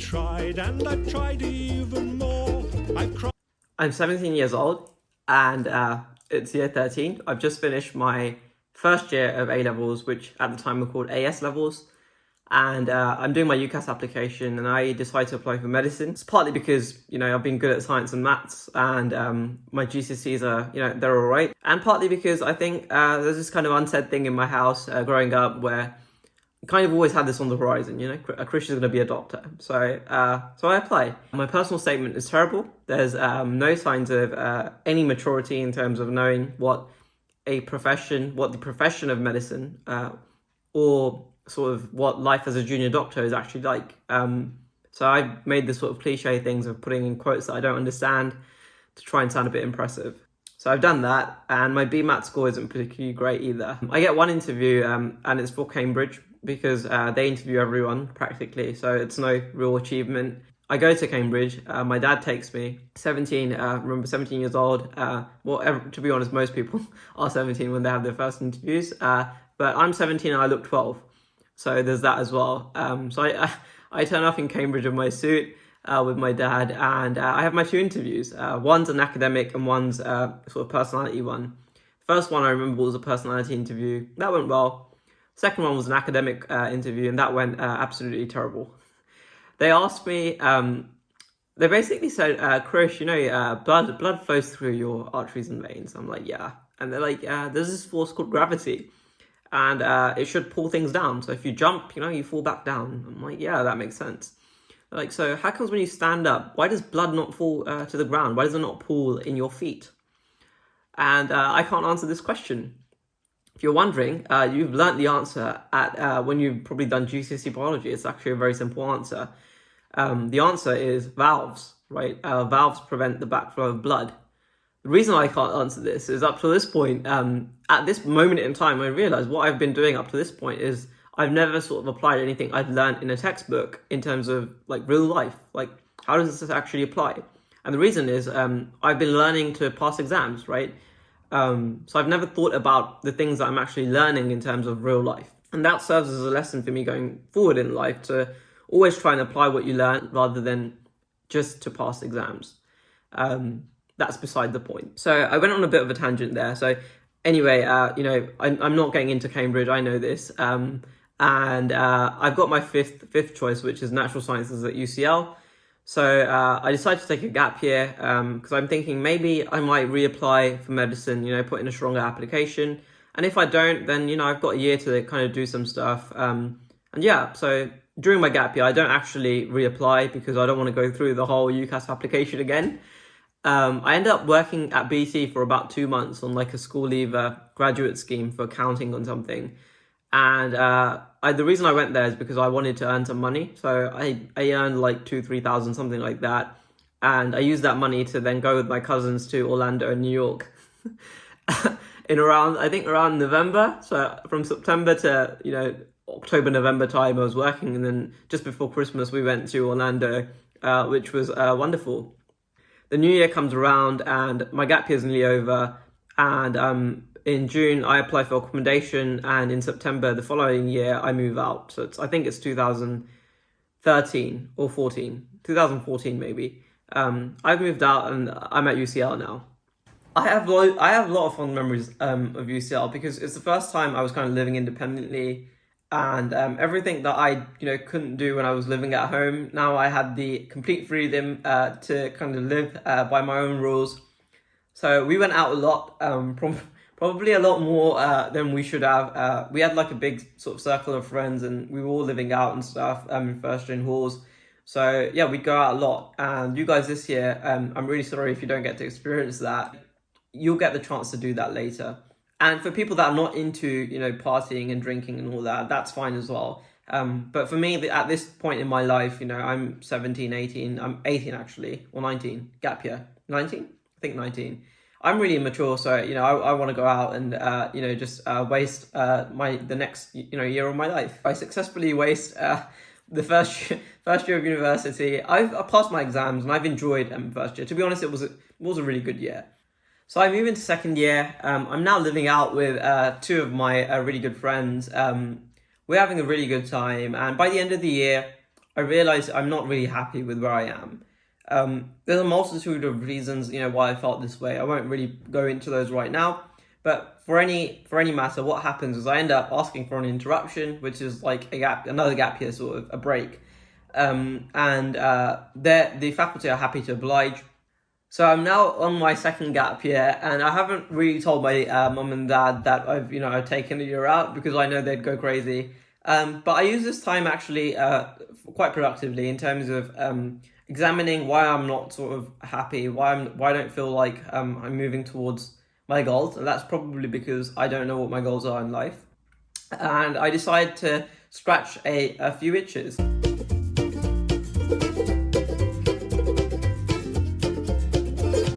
tried and I've tried even more. I've cried. I'm 17 years old and it's year 13. I've just finished my first year of A levels, which at the time were called AS levels. And I'm doing my UCAS application and I decided to apply for medicine. It's partly because, I've been good at science and maths and my GCSEs are, they're all right. And partly because I think there's this kind of unsaid thing in my house growing up where I kind of always had this on the horizon, Christian's going to be a doctor. So I apply. My personal statement is terrible. There's no signs of any maturity in terms of knowing what the profession of medicine or sort of what life as a junior doctor is actually like. So I made the sort of cliche things of putting in quotes that I don't understand to try and sound a bit impressive. So I've done that, and my BMAT score isn't particularly great either. I get one interview, and it's for Cambridge, because they interview everyone practically, so it's no real achievement. I go to Cambridge, my dad takes me, 17, remember 17 years old. To be honest, most people are 17 when they have their first interviews, but I'm 17 and I look 12. So there's that as well. So I turn up in Cambridge in my suit with my dad, and I have my two interviews. One's an academic and one's sort of personality one. First one I remember was a personality interview. That went well. Second one was an academic interview, and that went absolutely terrible. They asked me, they basically said, Krish, blood flows through your arteries and veins. I'm like, yeah. And they're like, there's this force called gravity. And it should pull things down. So if you jump, you fall back down. I'm like, yeah, that makes sense. They're like, so how comes when you stand up, why does blood not fall to the ground? Why does it not pool in your feet? And I can't answer this question. If you're wondering, you've learnt the answer at when you've probably done GCSE biology. It's actually a very simple answer. The answer is valves, right? Valves prevent the backflow of blood. The reason I can't answer this is up to this point, at this moment in time, I realised what I've been doing up to this point is I've never sort of applied anything I've learned in a textbook in terms of like real life. Like, how does this actually apply? And the reason is I've been learning to pass exams, right? So I've never thought about the things that I'm actually learning in terms of real life. And that serves as a lesson for me going forward in life to always try and apply what you learn rather than just to pass exams. That's beside the point. So I went on a bit of a tangent there. So anyway, I'm not getting into Cambridge. I know this. And I've got my fifth choice, which is natural sciences at UCL. So I decided to take a gap year because I'm thinking maybe I might reapply for medicine, put in a stronger application. And if I don't, then, I've got a year to kind of do some stuff. So during my gap year, I don't actually reapply because I don't want to go through the whole UCAS application again. I ended up working at BT for about 2 months on like a school leaver graduate scheme for accounting on something. And the reason I went there is because I wanted to earn some money. So I earned like 2,000-3,000, something like that. And I used that money to then go with my cousins to Orlando and New York around November. So from September to, October, November time, I was working. And then just before Christmas, we went to Orlando, which was wonderful. The new year comes around and my gap year is nearly over, and in June I apply for accommodation, and in September the following year I move out. So I think it's 2013 or 2014 maybe. I've moved out and I'm at UCL now. I have a lot of fond memories of UCL because it's the first time I was kind of living independently. And everything that I, couldn't do when I was living at home, now I had the complete freedom to kind of live by my own rules. So we went out a lot, probably a lot more than we should have. We had like a big sort of circle of friends, and we were all living out and stuff in first year in halls. So yeah, we'd go out a lot. And you guys this year, I'm really sorry if you don't get to experience that. You'll get the chance to do that later. And for people that are not into, partying and drinking and all that, that's fine as well. But for me, at this point in my life, I'm 17, 18, I'm 18 actually, or 19, gap year. 19? I think 19. I'm really immature, so, I want to go out and, just waste the next, year of my life. I successfully waste the first year of university. I've passed my exams and I've enjoyed first year. To be honest, it was a really good year. So I move into second year. I'm now living out with two of my really good friends. We're having a really good time. And by the end of the year, I realized I'm not really happy with where I am. There's a multitude of reasons, why I felt this way. I won't really go into those right now. But for any matter, what happens is I end up asking for an interruption, which is like another gap year, sort of a break. The faculty are happy to oblige. So I'm now on my second gap year, and I haven't really told my mum and dad that I've taken a year out because I know they'd go crazy. But I use this time actually quite productively in terms of examining why I'm not sort of happy, why I don't feel like I'm moving towards my goals, and that's probably because I don't know what my goals are in life. And I decided to scratch a few itches.